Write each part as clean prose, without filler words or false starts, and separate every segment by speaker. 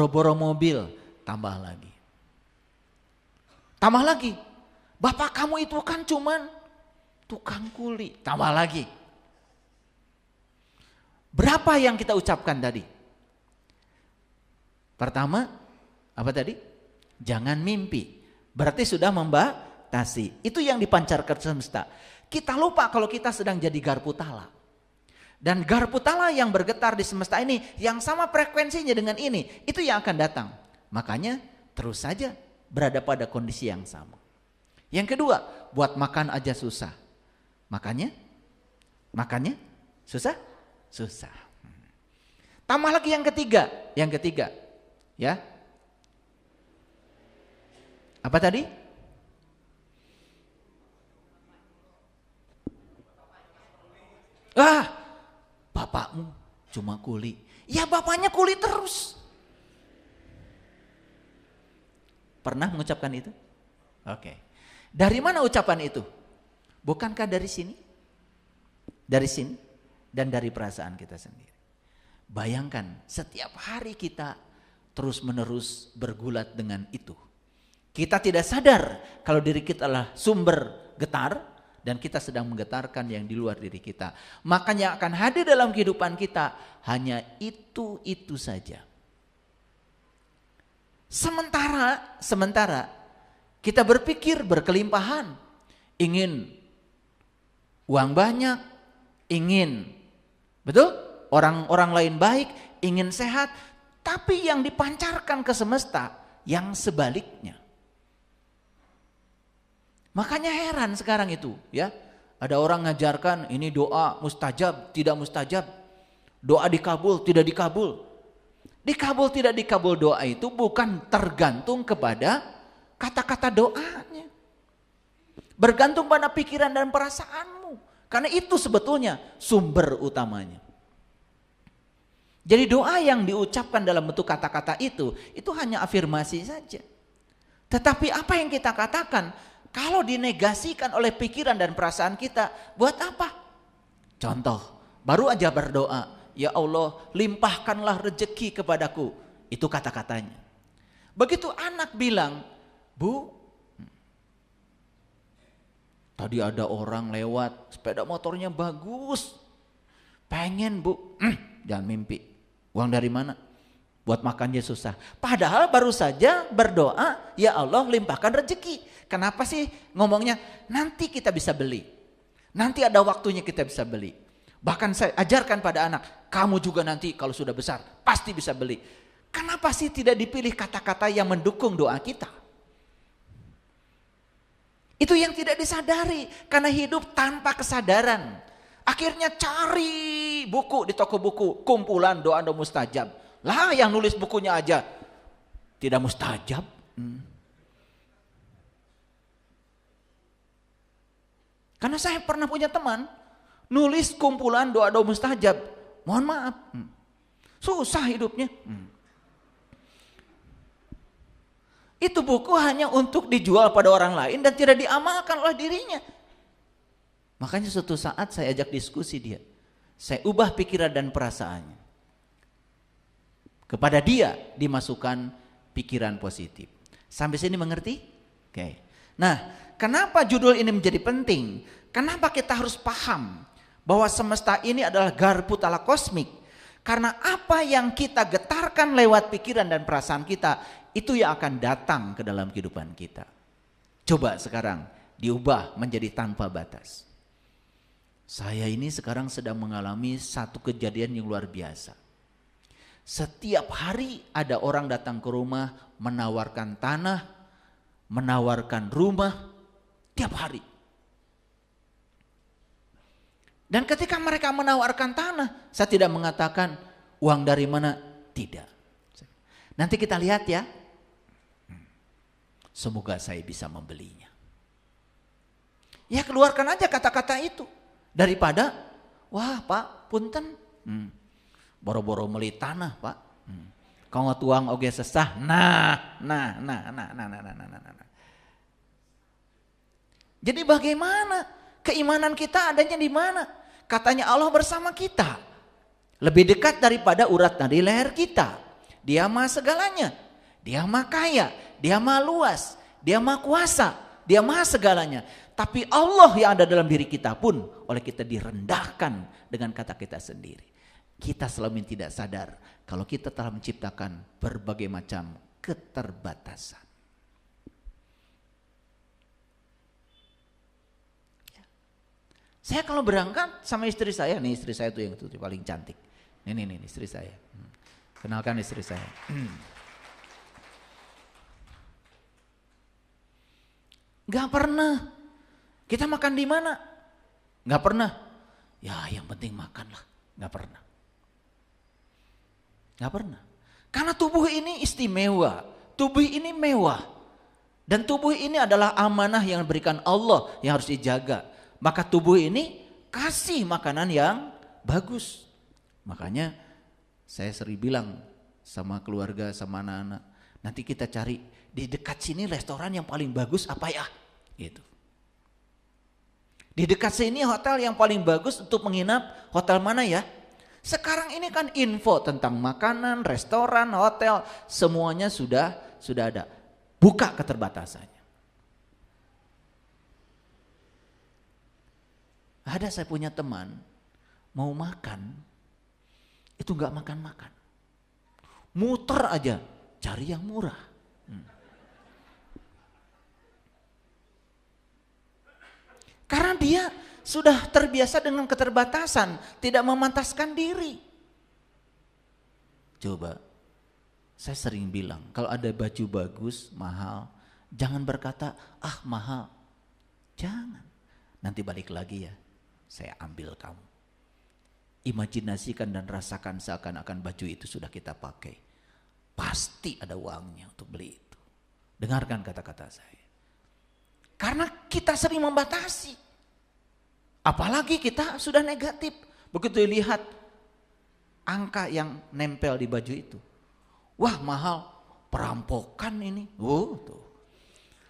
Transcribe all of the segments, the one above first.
Speaker 1: Boro-boro mobil, tambah lagi. Tambah lagi. Bapak kamu itu kan cuman tukang kuli, tambah lagi. Berapa yang kita ucapkan tadi? Pertama, apa tadi? Jangan mimpi. Berarti sudah membatasi. Itu yang dipancarkan semesta. Kita lupa kalau kita sedang jadi garpu tala. Dan garpu tala yang bergetar di semesta ini, yang sama frekuensinya dengan ini, itu yang akan datang. Makanya terus saja berada pada kondisi yang sama. Yang kedua, buat makan aja susah. Makannya susah? Susah. Tambah lagi yang ketiga, ya. Apa tadi? Bapakmu cuma kuli. Ya bapaknya kuli terus. Pernah mengucapkan itu? Oke. Dari mana ucapan itu? Bukankah dari sini? Dari sini dan dari perasaan kita sendiri. Bayangkan setiap hari kita terus menerus bergulat dengan itu. Kita tidak sadar kalau diri kita adalah sumber getar dan kita sedang menggetarkan yang di luar diri kita. Makanya akan hadir dalam kehidupan kita hanya itu saja. Sementara kita berpikir berkelimpahan, ingin uang banyak, ingin, betul? Orang lain baik, ingin sehat, tapi yang dipancarkan ke semesta yang sebaliknya. Makanya heran sekarang itu, ya. Ada orang ngajarkan ini doa mustajab, tidak mustajab. Doa dikabul, tidak dikabul. Dikabul tidak dikabul doa itu bukan tergantung kepada kata-kata doanya. Bergantung pada pikiran dan perasaanmu. Karena itu sebetulnya sumber utamanya. Jadi doa yang diucapkan dalam bentuk kata-kata itu hanya afirmasi saja. Tetapi apa yang kita katakan, kalau dinegasikan oleh pikiran dan perasaan kita, buat apa? Contoh, baru aja berdoa, ya Allah limpahkanlah rezeki kepadaku. Itu kata-katanya. Begitu anak bilang, Bu, tadi ada orang lewat, sepeda motornya bagus. Pengen Bu, jangan mimpi. Uang dari mana? Buat makannya susah. Padahal baru saja berdoa, ya Allah limpahkan rezeki. Kenapa sih ngomongnya nanti kita bisa beli. Nanti ada waktunya kita bisa beli. Bahkan saya ajarkan pada anak, kamu juga nanti kalau sudah besar pasti bisa beli. Kenapa sih tidak dipilih kata-kata yang mendukung doa kita? Itu yang tidak disadari karena hidup tanpa kesadaran. Akhirnya cari buku di toko buku, kumpulan doa-doa mustajab. Lah yang nulis bukunya aja tidak mustajab. Karena saya pernah punya teman nulis kumpulan doa-doa mustajab. Mohon maaf, susah hidupnya. Itu buku hanya untuk dijual pada orang lain dan tidak diamalkan oleh dirinya. Makanya suatu saat saya ajak diskusi dia. Saya ubah pikiran dan perasaannya. Kepada dia dimasukkan pikiran positif. Sampai sini mengerti? Oke. Nah, kenapa judul ini menjadi penting? Kenapa kita harus paham bahwa semesta ini adalah garpu tala kosmik? Karena apa yang kita getarkan lewat pikiran dan perasaan kita, itu yang akan datang ke dalam kehidupan kita. Coba sekarang diubah menjadi tanpa batas. Saya ini sekarang sedang mengalami satu kejadian yang luar biasa. Setiap hari ada orang datang ke rumah menawarkan tanah, menawarkan rumah, tiap hari. Dan ketika mereka menawarkan tanah, saya tidak mengatakan uang dari mana, tidak. Nanti kita lihat ya, semoga saya bisa membelinya. Ya keluarkan aja kata-kata itu. Daripada, wah Pak, punten, boro-boro meli tanah Pak, kalau tuang oge sesah, nah. Jadi bagaimana? Keimanan kita adanya di mana? Katanya Allah bersama kita, lebih dekat daripada urat nadi leher kita. Dia maha segalanya. Dia maha kaya, dia maha luas, dia maha kuasa, dia maha segalanya. Tapi Allah yang ada dalam diri kita pun oleh kita direndahkan dengan kata kita sendiri. Kita selama ini tidak sadar kalau kita telah menciptakan berbagai macam keterbatasan. Saya kalau berangkat sama istri saya, nih istri saya tuh yang tuh paling cantik. Ini istri saya. Kenalkan istri saya. Gak pernah. Kita makan di mana? Gak pernah. Ya yang penting makan lah. Gak pernah. Gak pernah. Karena tubuh ini istimewa. Tubuh ini mewah. Dan tubuh ini adalah amanah yang diberikan Allah yang harus dijaga. Maka tubuh ini kasih makanan yang bagus. Makanya saya sering bilang sama keluarga, sama anak-anak, nanti kita cari di dekat sini restoran yang paling bagus apa ya? Gitu. Di dekat sini hotel yang paling bagus untuk menginap hotel mana ya? Sekarang ini kan info tentang makanan, restoran, hotel, semuanya sudah ada. Buka keterbatasannya. Ada saya punya teman mau makan itu nggak makan-makan, muter aja cari yang murah. Karena dia sudah terbiasa dengan keterbatasan, tidak memantaskan diri. Coba, saya sering bilang kalau ada baju bagus, mahal, jangan berkata ah mahal, jangan. Nanti balik lagi ya. Saya ambil kamu. Imajinasikan dan rasakan seakan-akan baju itu sudah kita pakai. Pasti ada uangnya untuk beli itu. Dengarkan kata-kata saya. Karena kita sering membatasi. Apalagi kita sudah negatif. Begitu lihat angka yang nempel di baju itu. Wah mahal, perampokan ini. Tuh.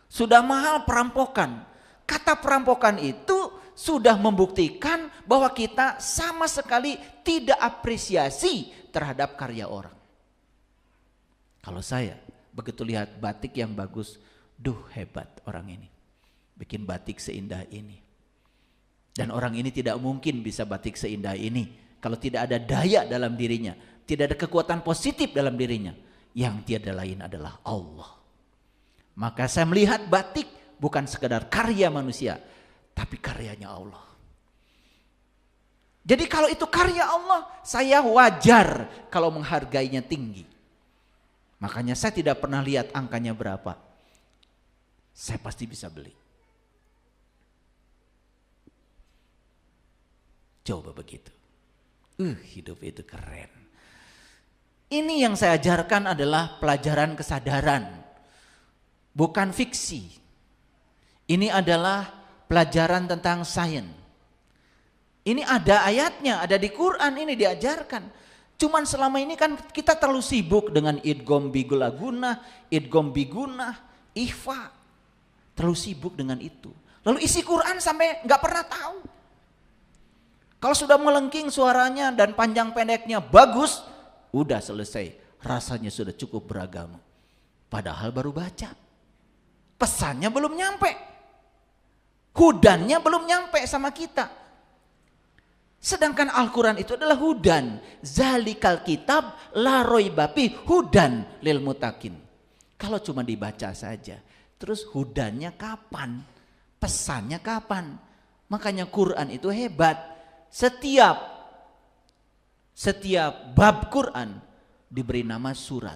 Speaker 1: Sudah mahal perampokan. Kata perampokan itu sudah membuktikan bahwa kita sama sekali tidak apresiasi terhadap karya orang. Kalau saya begitu lihat batik yang bagus, duh hebat orang ini. Bikin batik seindah ini. Dan orang ini tidak mungkin bisa batik seindah ini kalau tidak ada daya dalam dirinya, tidak ada kekuatan positif dalam dirinya. Yang tiada lain adalah Allah. Maka saya melihat batik bukan sekedar karya manusia, tapi karyanya Allah. Jadi kalau itu karya Allah, saya wajar kalau menghargainya tinggi. Makanya saya tidak pernah lihat angkanya berapa. Saya pasti bisa beli. Coba begitu. Hidup itu keren. Ini yang saya ajarkan adalah pelajaran kesadaran. Bukan fiksi. Ini adalah pelajaran tentang sains. Ini ada ayatnya, ada di Quran, ini diajarkan. Cuman selama ini kan kita terlalu sibuk dengan idgham bigula gunah, idgham bigunah, ikhfa. Terlalu sibuk dengan itu. Lalu isi Quran sampai nggak pernah tahu. Kalau sudah melengking suaranya dan panjang pendeknya bagus, udah selesai. Rasanya sudah cukup beragama. Padahal baru baca. Pesannya belum nyampe. Hudannya belum nyampe sama kita. Sedangkan Al-Quran itu adalah hudan. Zalikal kitab la raiba fi hudan lil mutakin. Kalau cuma dibaca saja, terus hudannya kapan? Pesannya kapan? Makanya Quran itu hebat. Setiap bab Quran diberi nama surat.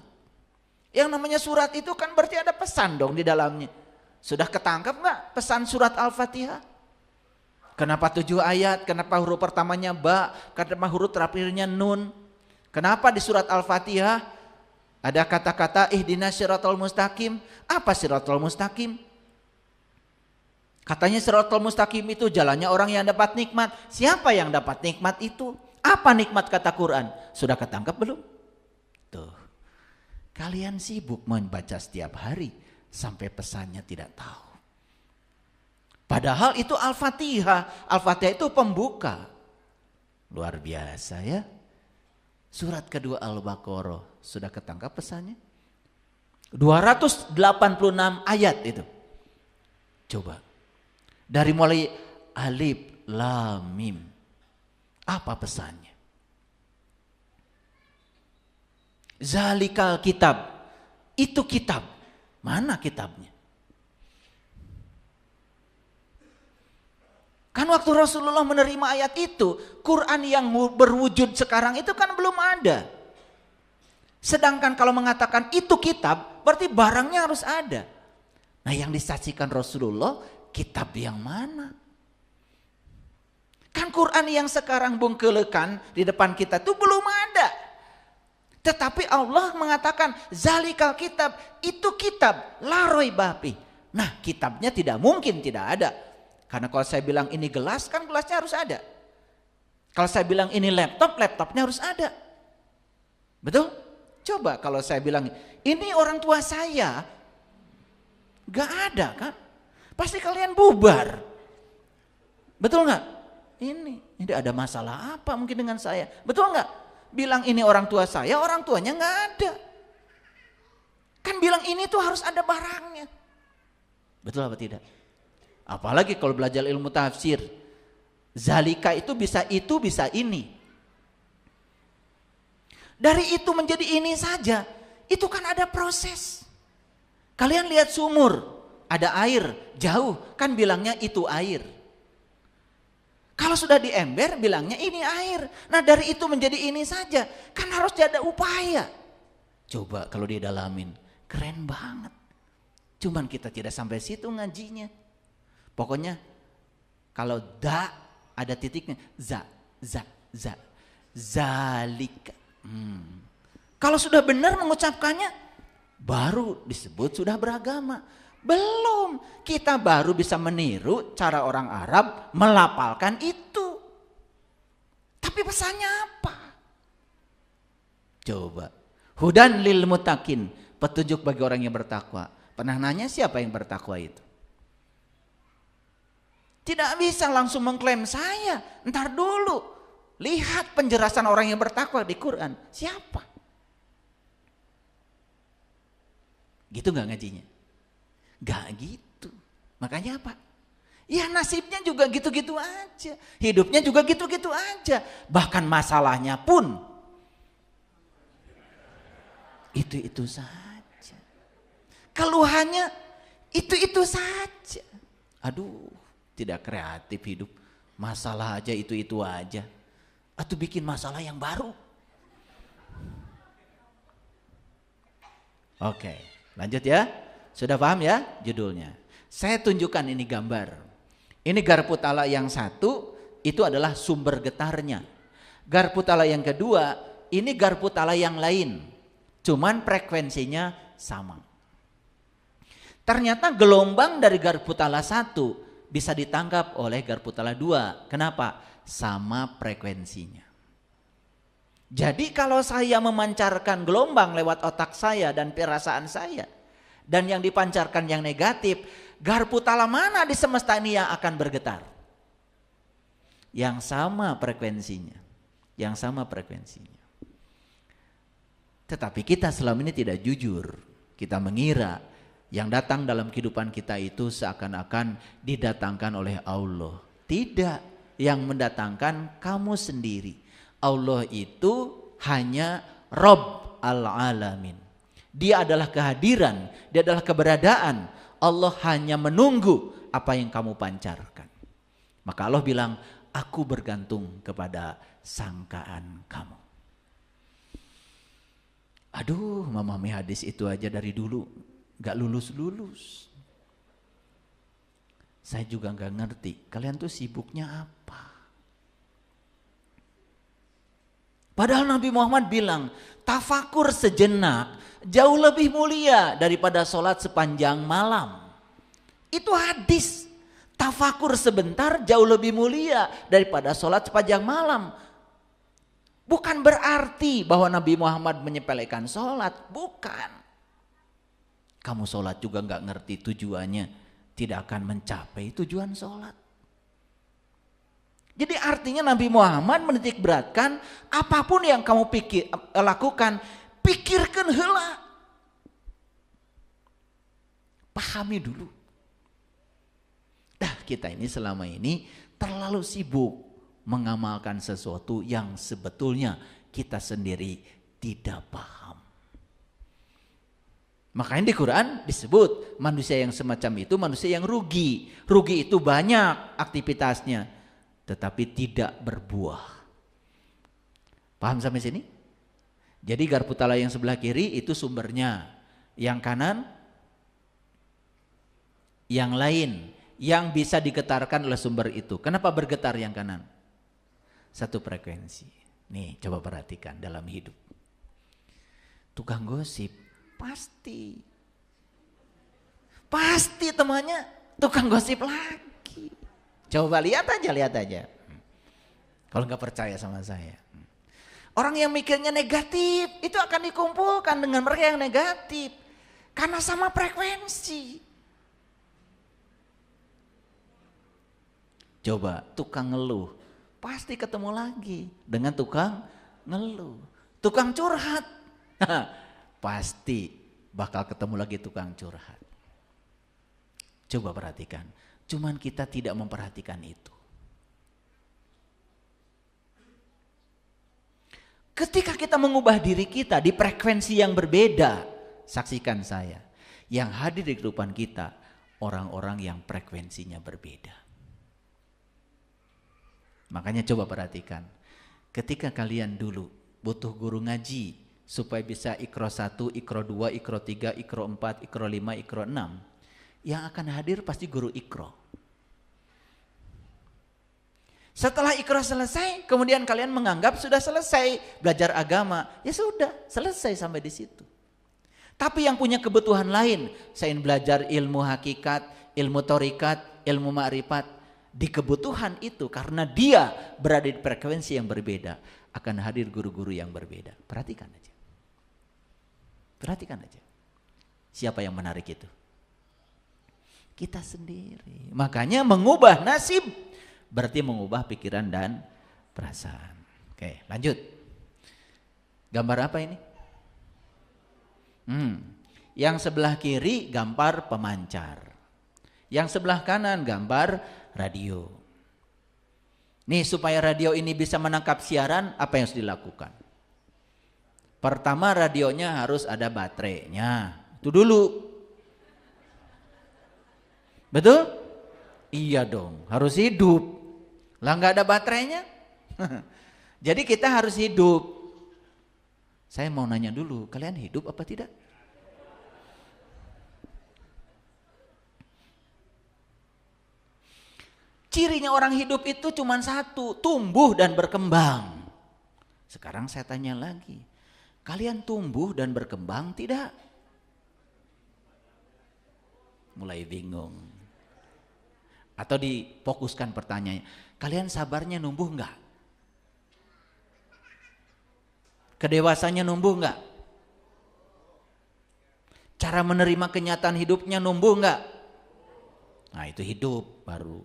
Speaker 1: Yang namanya surat itu kan berarti ada pesan dong di dalamnya. Sudah ketangkap nggak pesan surat Al-Fatihah? Kenapa 7 ayat? Kenapa huruf pertamanya ba? Kenapa huruf terakhirnya nun? Kenapa di surat Al-Fatihah ada kata-kata ihdinas siratal mustaqim? Apa siratal mustaqim? Katanya siratal mustaqim itu jalannya orang yang dapat nikmat. Siapa yang dapat nikmat itu? Apa nikmat kata Quran? Sudah ketangkap belum? Tuh. Kalian sibuk membaca setiap hari sampai pesannya tidak tahu. Padahal itu Al-Fatihah. Al-Fatihah itu pembuka. Luar biasa ya. Surat kedua Al-Baqarah. Sudah ketangkap pesannya? 286 ayat itu. Coba. Dari mulai alif, lam, mim. Apa pesannya? Zalikal kitab. Itu kitab. Mana kitabnya? Kan waktu Rasulullah menerima ayat itu, Quran yang berwujud sekarang itu kan belum ada. Sedangkan kalau mengatakan itu kitab, berarti barangnya harus ada. Nah yang disaksikan Rasulullah, kitab yang mana? Kan Quran yang sekarang bungkelekan di depan kita itu belum ada. Tetapi Allah mengatakan, zalikal kitab, itu kitab, la raiba fi. Nah kitabnya tidak mungkin tidak ada. Karena kalau saya bilang ini gelas, kan gelasnya harus ada. Kalau saya bilang ini laptop, laptopnya harus ada. Betul? Coba kalau saya bilang ini orang tua saya, gak ada kan? Pasti kalian bubar. Betul gak? Ini ada masalah apa mungkin dengan saya? Betul gak? Bilang ini orang tua saya, orang tuanya gak ada. Kan bilang ini tuh harus ada barangnya. Betul apa tidak? Apalagi kalau belajar ilmu tafsir, zalika itu bisa ini. Dari itu menjadi ini saja, itu kan ada proses. Kalian lihat sumur, ada air, jauh, kan bilangnya itu air. Kalau sudah di ember, bilangnya ini air. Nah dari itu menjadi ini saja, kan harus ada upaya. Coba kalau didalamin, keren banget. Cuman kita tidak sampai situ ngajinya. Pokoknya kalau da ada titiknya, zalika. Kalau sudah benar mengucapkannya, baru disebut sudah beragama. Belum, kita baru bisa meniru cara orang Arab melafalkan itu. Tapi pesannya apa? Coba, hudan lil muttaqin, petunjuk bagi orang yang bertakwa. Pernah nanya siapa yang bertakwa itu? Tidak bisa langsung mengklaim saya. Ntar dulu. Lihat penjelasan orang yang bertakwa di Quran. Siapa? Gitu gak ngajinya? Gak gitu. Makanya apa? Ya nasibnya juga gitu-gitu aja. Hidupnya juga gitu-gitu aja. Bahkan masalahnya pun itu-itu saja. Keluhannya itu-itu saja. Aduh. Tidak kreatif hidup, masalah aja itu aja, atau bikin masalah yang baru. Oke, lanjut ya. Sudah paham ya judulnya? Saya tunjukkan ini gambar. Ini garpu tala yang satu, itu adalah sumber getarnya. Garpu tala yang kedua, ini garpu tala yang lain, cuman frekuensinya sama. Ternyata gelombang dari garpu tala satu bisa ditangkap oleh garpu tala 2. Kenapa? Sama frekuensinya. Jadi kalau saya memancarkan gelombang lewat otak saya dan perasaan saya, dan yang dipancarkan yang negatif, garpu tala mana di semesta ini yang akan bergetar? Yang sama frekuensinya. Yang sama frekuensinya. Tetapi kita selama ini tidak jujur. Kita mengira yang datang dalam kehidupan kita itu seakan-akan didatangkan oleh Allah. Tidak, yang mendatangkan kamu sendiri. Allah itu hanya Rabb al-Alamin. Dia adalah kehadiran, dia adalah keberadaan. Allah hanya menunggu apa yang kamu pancarkan. Maka Allah bilang, aku bergantung kepada sangkaan kamu. Aduh, memahami hadis itu aja dari dulu gak lulus-lulus. Saya juga gak ngerti, kalian tuh sibuknya apa? Padahal Nabi Muhammad bilang, tafakur sejenak jauh lebih mulia daripada sholat sepanjang malam. Itu hadis. Tafakur sebentar jauh lebih mulia daripada sholat sepanjang malam. Bukan berarti bahwa Nabi Muhammad menyepelekan sholat, bukan. Kamu sholat juga gak ngerti tujuannya, tidak akan mencapai tujuan sholat. Jadi artinya Nabi Muhammad menitik beratkan apapun yang kamu lakukan, pikirkan heula. Pahami dulu. Kita ini selama ini terlalu sibuk mengamalkan sesuatu yang sebetulnya kita sendiri tidak paham. Makanya di Quran disebut manusia yang semacam itu manusia yang rugi. Rugi itu banyak aktivitasnya, tetapi tidak berbuah. Paham sampai sini? Jadi garpu tala yang sebelah kiri itu sumbernya. Yang kanan, yang lain yang bisa digetarkan oleh sumber itu. Kenapa bergetar yang kanan? Satu frekuensi. Nih coba perhatikan dalam hidup. Tukang gosip pasti temannya tukang gosip lagi. Coba lihat aja. Kalau nggak percaya sama saya. Orang yang mikirnya negatif itu akan dikumpulkan dengan mereka yang negatif. Karena sama frekuensi. Coba tukang ngeluh, pasti ketemu lagi dengan tukang ngeluh. Tukang curhat, pasti bakal ketemu lagi tukang curhat. Coba perhatikan, cuman kita tidak memperhatikan itu. Ketika kita mengubah diri kita di frekuensi yang berbeda, saksikan saya, yang hadir di kehidupan kita orang-orang yang frekuensinya berbeda. Makanya coba perhatikan, ketika kalian dulu butuh guru ngaji supaya bisa Iqra 1, Iqra 2, Iqra 3, Iqra 4, Iqra 5, Iqra 6, yang akan hadir pasti guru Iqra. Setelah Iqra selesai, kemudian kalian menganggap sudah selesai belajar agama, ya sudah selesai sampai di situ. Tapi yang punya kebutuhan lain, saya ingin belajar ilmu hakikat, ilmu torikat, ilmu ma'rifat, di kebutuhan itu karena dia berada di frekuensi yang berbeda, akan hadir guru-guru yang berbeda. Perhatikan aja. Siapa yang menarik itu? Kita sendiri. Makanya mengubah nasib berarti mengubah pikiran dan perasaan. Oke, lanjut. Gambar apa ini? Yang sebelah kiri gambar pemancar. Yang sebelah kanan gambar radio. Nih supaya radio ini bisa menangkap siaran, apa yang harus dilakukan? Pertama radionya harus ada baterainya. Itu dulu. Betul? Iya dong, harus hidup. Lah nggak ada baterainya? Jadi kita harus hidup. Saya mau nanya dulu, kalian hidup apa tidak? Cirinya orang hidup itu cuma satu, tumbuh dan berkembang. Sekarang saya tanya lagi, kalian tumbuh dan berkembang tidak? Mulai bingung. Atau difokuskan pertanyaannya, kalian sabarnya numbuh enggak? Kedewasanya numbuh enggak? Cara menerima kenyataan hidupnya numbuh enggak? Nah itu hidup baru.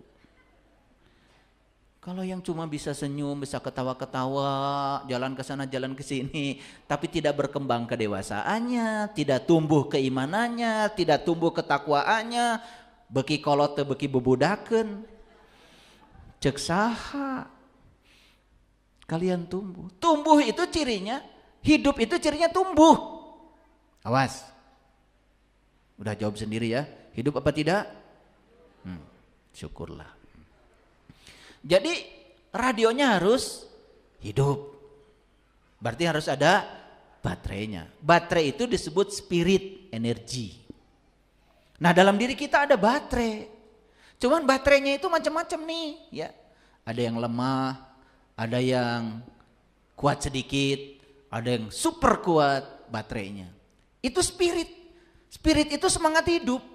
Speaker 1: Kalau yang cuma bisa senyum, bisa ketawa-ketawa, jalan ke sana, jalan ke sini, tapi tidak berkembang kedewasaannya, tidak tumbuh keimanannya, tidak tumbuh ketakwaannya, beki kolot teu beki bebudakeun. Cek saha kalian tumbuh. Tumbuh itu cirinya, hidup itu cirinya tumbuh. Awas. Udah jawab sendiri ya, hidup apa tidak? Syukurlah. Jadi radionya harus hidup. Berarti harus ada baterainya. Baterai itu disebut spirit, energi. Nah dalam diri kita ada baterai. Cuman baterainya itu macam-macam nih ya. Ada yang lemah, ada yang kuat sedikit, ada yang super kuat baterainya. Itu spirit. Spirit itu semangat hidup.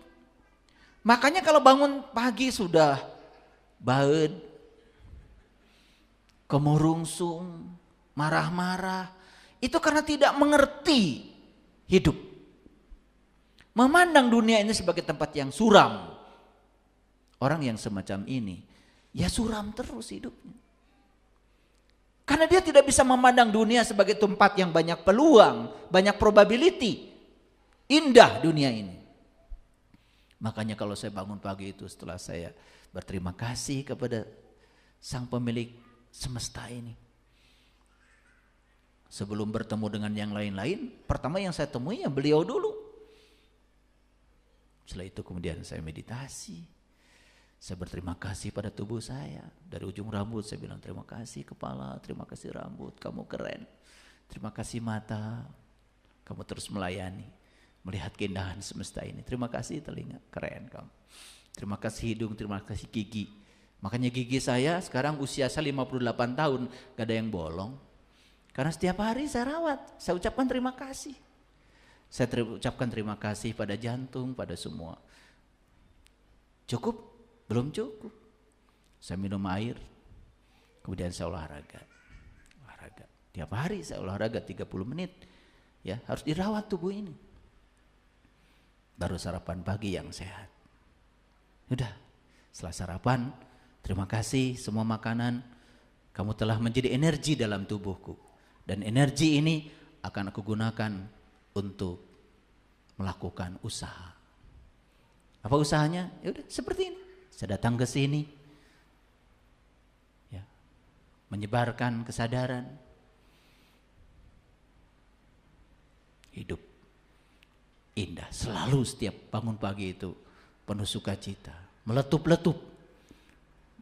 Speaker 1: Makanya kalau bangun pagi sudah baeud, kemurungsung, marah-marah, itu karena tidak mengerti hidup. Memandang dunia ini sebagai tempat yang suram. Orang yang semacam ini, ya suram terus hidupnya. Karena dia tidak bisa memandang dunia sebagai tempat yang banyak peluang, banyak probability. Indah dunia ini. Makanya kalau saya bangun pagi itu setelah saya berterima kasih kepada Sang Pemilik semesta ini. Sebelum bertemu dengan yang lain-lain, pertama yang saya temui ya beliau dulu. Setelah itu kemudian saya meditasi. Saya berterima kasih pada tubuh saya. Dari ujung rambut saya bilang terima kasih kepala, terima kasih rambut, kamu keren. Terima kasih mata, kamu terus melayani, melihat keindahan semesta ini. Terima kasih telinga, keren kamu. Terima kasih hidung, terima kasih gigi. Makanya gigi saya sekarang usia saya 58 tahun, gak ada yang bolong. Karena setiap hari saya rawat, saya ucapkan terima kasih. Saya ucapkan terima kasih pada jantung, pada semua. Cukup? Belum cukup. Saya minum air, kemudian saya olahraga. Tiap hari saya olahraga 30 menit. Ya, harus dirawat tubuh ini. Baru sarapan pagi yang sehat. Udah, setelah sarapan, terima kasih semua makanan. Kamu telah menjadi energi dalam tubuhku. Dan energi ini akan aku gunakan untuk melakukan usaha. Apa usahanya? Ya udah seperti ini. Saya datang ke sini, ya, menyebarkan kesadaran, hidup indah. Selalu setiap bangun pagi itu penuh sukacita, meletup-letup.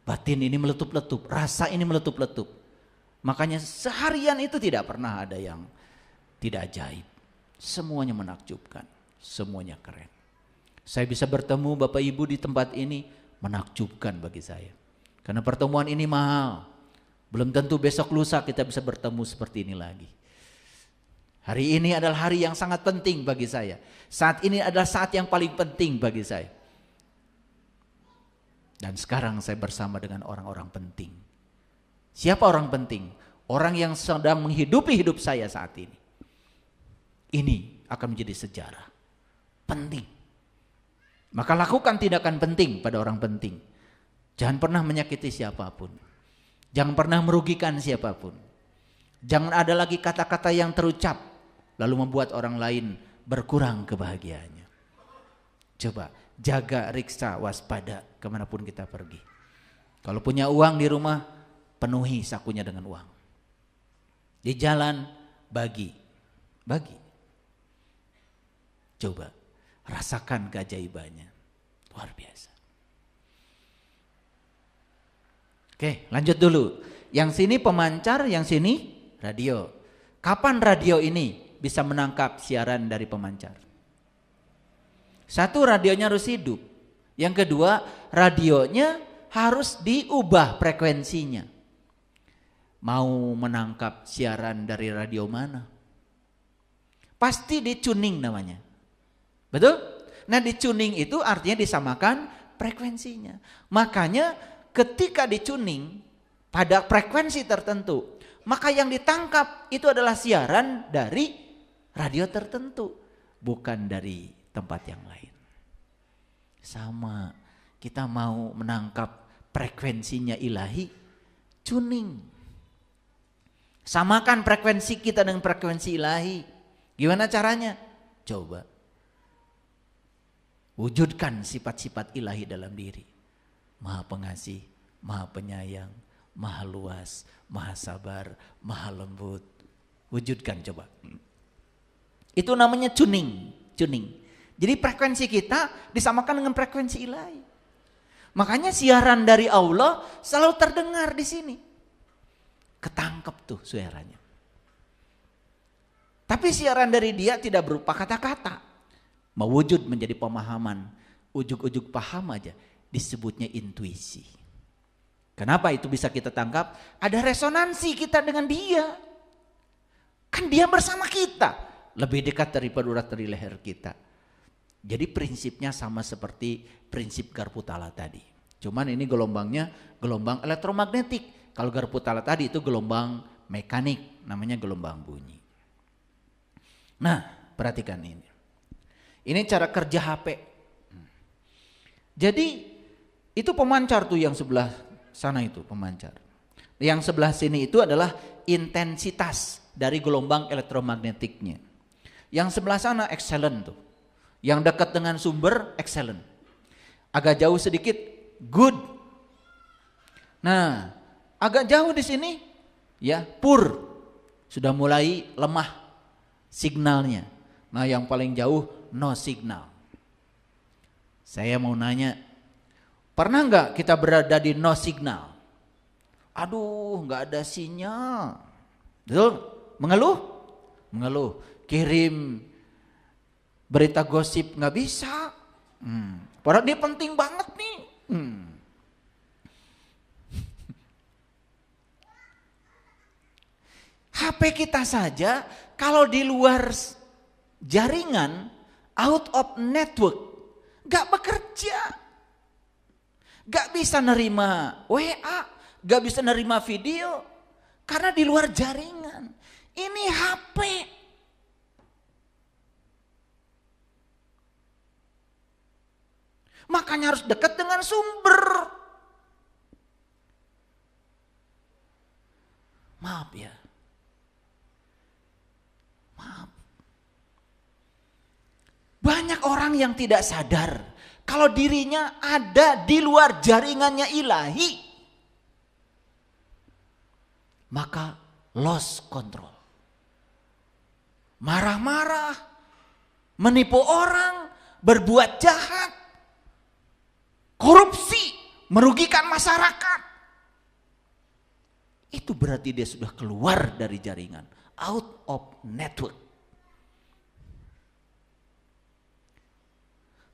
Speaker 1: Batin ini meletup-letup, rasa ini meletup-letup. Makanya seharian itu tidak pernah ada yang tidak ajaib. Semuanya menakjubkan, semuanya keren. Saya bisa bertemu Bapak Ibu di tempat ini, menakjubkan bagi saya. Karena pertemuan ini mahal. Belum tentu besok lusa kita bisa bertemu seperti ini lagi. Hari ini adalah hari yang sangat penting bagi saya. Saat ini adalah saat yang paling penting bagi saya. Dan sekarang saya bersama dengan orang-orang penting. Siapa orang penting? Orang yang sedang menghidupi hidup saya saat ini. Ini akan menjadi sejarah. Penting. Maka lakukan tindakan penting pada orang penting. Jangan pernah menyakiti siapapun. Jangan pernah merugikan siapapun. Jangan ada lagi kata-kata yang terucap lalu membuat orang lain berkurang kebahagiaannya. Coba jaga, riksa, waspada kemanapun kita pergi. Kalau punya uang di rumah, penuhi sakunya dengan uang. Di jalan, bagi. Coba rasakan keajaibannya, luar biasa. Oke, lanjut dulu. Yang sini pemancar, yang sini radio. Kapan radio ini bisa menangkap siaran dari pemancar? Satu, radionya harus hidup. Yang kedua, radionya harus diubah frekuensinya. Mau menangkap siaran dari radio mana? Pasti di-tuning namanya. Betul? Nah, di-tuning itu artinya disamakan frekuensinya. Makanya ketika di-tuning pada frekuensi tertentu, maka yang ditangkap itu adalah siaran dari radio tertentu, bukan dari tempat yang lain. Sama, kita mau menangkap frekuensinya ilahi, tuning. Samakan frekuensi kita dengan frekuensi ilahi. Gimana caranya? Coba. Wujudkan sifat-sifat ilahi dalam diri. Maha pengasih, maha penyayang, maha luas, maha sabar, maha lembut. Wujudkan coba. Itu namanya tuning. Jadi frekuensi kita disamakan dengan frekuensi ilahi. Makanya siaran dari Allah selalu terdengar di sini. Ketangkep tuh suaranya. Tapi siaran dari dia tidak berupa kata-kata. Mewujud menjadi pemahaman, ujuk-ujuk paham aja disebutnya intuisi. Kenapa itu bisa kita tangkap? Ada resonansi kita dengan dia. Kan dia bersama kita, lebih dekat daripada urat dari leher kita. Jadi prinsipnya sama seperti prinsip Garputala tadi. Cuman ini gelombangnya gelombang elektromagnetik. Kalau Garputala tadi itu gelombang mekanik, namanya gelombang bunyi. Nah, perhatikan ini. Ini cara kerja HP. Jadi itu pemancar tuh yang sebelah sana itu pemancar. Yang sebelah sini itu adalah intensitas dari gelombang elektromagnetiknya. Yang sebelah sana excellent tuh. Yang dekat dengan sumber excellent. Agak jauh sedikit good. Nah, agak jauh di sini ya poor. Sudah mulai lemah signalnya. Nah, yang paling jauh no signal. Saya mau nanya, pernah nggak kita berada di no signal? Aduh, nggak ada sinyal. Betul? Mengeluh? Mengeluh. Kirim berita gosip nggak bisa. Padahal dia penting banget nih. HP kita saja kalau di luar jaringan, out of network, nggak bekerja. Nggak bisa nerima WA, nggak bisa nerima video, karena di luar jaringan. Ini HP. Makanya harus dekat dengan sumber. Maaf ya. Maaf. Banyak orang yang tidak sadar kalau dirinya ada di luar jaringannya ilahi. Maka lost control. Marah-marah, menipu orang, berbuat jahat, korupsi, merugikan masyarakat. Itu berarti dia sudah keluar dari jaringan, out of network.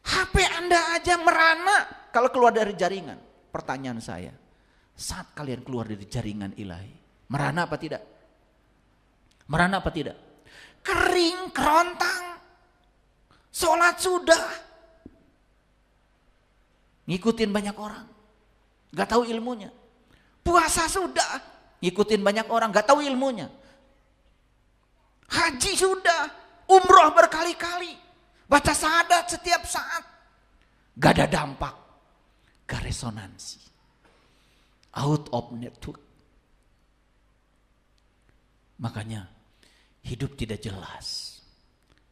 Speaker 1: HP Anda aja merana kalau keluar dari jaringan. Pertanyaan saya, saat kalian keluar dari jaringan ilahi, merana apa tidak? Merana apa tidak? Kering, kerontang, sholat sudah, ngikutin banyak orang, gak tahu ilmunya. Puasa sudah, ngikutin banyak orang, gak tahu ilmunya. Haji sudah, umroh berkali-kali, baca syahadat setiap saat, gak ada dampak, gak resonansi, out of network. Makanya hidup tidak jelas,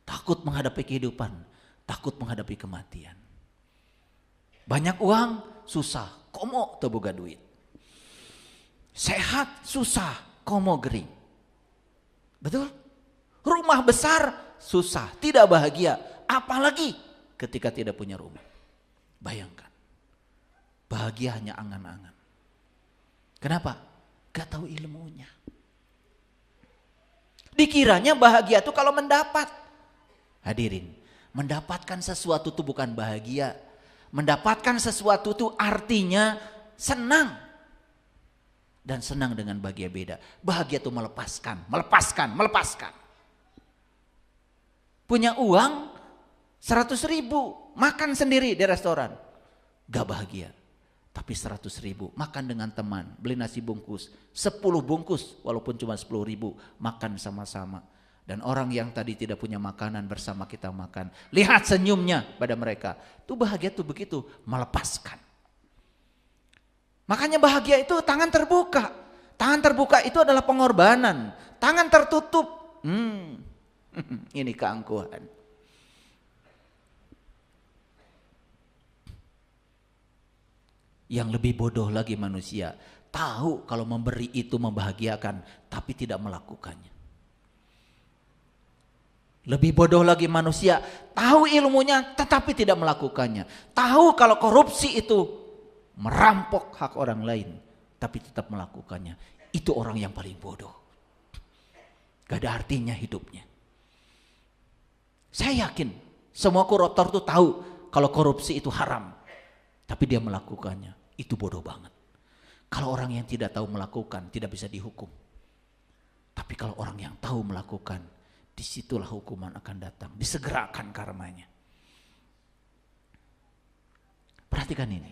Speaker 1: takut menghadapi kehidupan, takut menghadapi kematian. Banyak uang, susah, komo teu boga duit. Sehat, susah, komo gering. Betul? Rumah besar, susah, tidak bahagia. Apalagi ketika tidak punya rumah. Bayangkan, bahagia hanya angan-angan. Kenapa? Gak tahu ilmunya. Dikiranya bahagia itu kalau mendapat. Hadirin, mendapatkan sesuatu itu bukan bahagia. Mendapatkan sesuatu itu artinya senang. Dan senang dengan bahagia beda. Bahagia itu melepaskan. Punya uang 100.000, makan sendiri di restoran. Gak bahagia. Tapi 100.000, makan dengan teman, beli nasi bungkus, 10 bungkus walaupun cuma 10.000, makan sama-sama. Dan orang yang tadi tidak punya makanan bersama kita makan. Lihat senyumnya pada mereka. Itu bahagia tuh begitu, melepaskan. Makanya bahagia itu tangan terbuka. Tangan terbuka itu adalah pengorbanan. Tangan tertutup, ini keangkuhan. Yang lebih bodoh lagi manusia, tahu kalau memberi itu membahagiakan, tapi tidak melakukannya. Lebih bodoh lagi manusia, tahu ilmunya tetapi tidak melakukannya. Tahu kalau korupsi itu merampok hak orang lain, tapi tetap melakukannya. Itu orang yang paling bodoh. Gak ada artinya hidupnya. Saya yakin semua koruptor itu tahu kalau korupsi itu haram, tapi dia melakukannya. Itu bodoh banget. Kalau orang yang tidak tahu melakukan tidak bisa dihukum. Tapi kalau orang yang tahu melakukan, disitulah hukuman akan datang. Disegerakan karmanya. Perhatikan ini.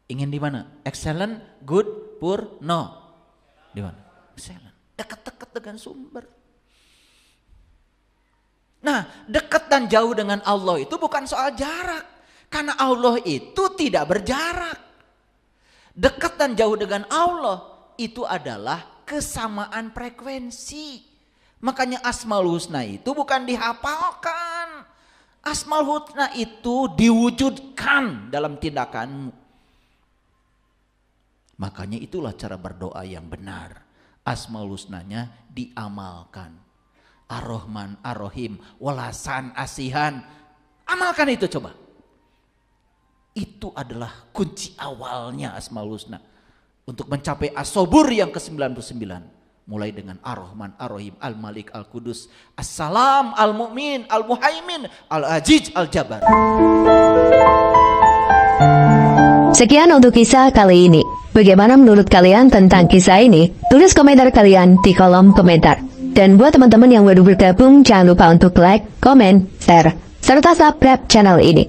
Speaker 1: Ingin di mana? Excellent, good, poor, no. Di mana? Excellent. Dekat-dekat dengan sumber. Nah, dekat dan jauh dengan Allah itu bukan soal jarak. Karena Allah itu tidak berjarak. Dekat dan jauh dengan Allah itu adalah kesamaan frekuensi. Makanya Asmaul Husna itu bukan dihafalkan. Asmaul Husna itu diwujudkan dalam tindakanmu. Makanya itulah cara berdoa yang benar. Asmaul Husnanya diamalkan. Ar-Rahman, Ar-Rahim, Walasan, Asihan. Amalkan itu coba. Itu adalah kunci awalnya Asmaul Husna. Untuk mencapai As-Sabur yang ke-99. Mulai dengan Ar-Rahman, Ar-Rahim, Al-Malik, Al-Qudus, As-Salam, Al-Mu'min, Al-Muhaimin, Al-Aziz, Al-Jabbar.
Speaker 2: Sekian untuk kisah kali ini. Bagaimana menurut kalian tentang kisah ini? Tulis komentar kalian di kolom komentar. Dan buat teman-teman yang baru bergabung, jangan lupa untuk like, komen, share, serta subscribe channel ini.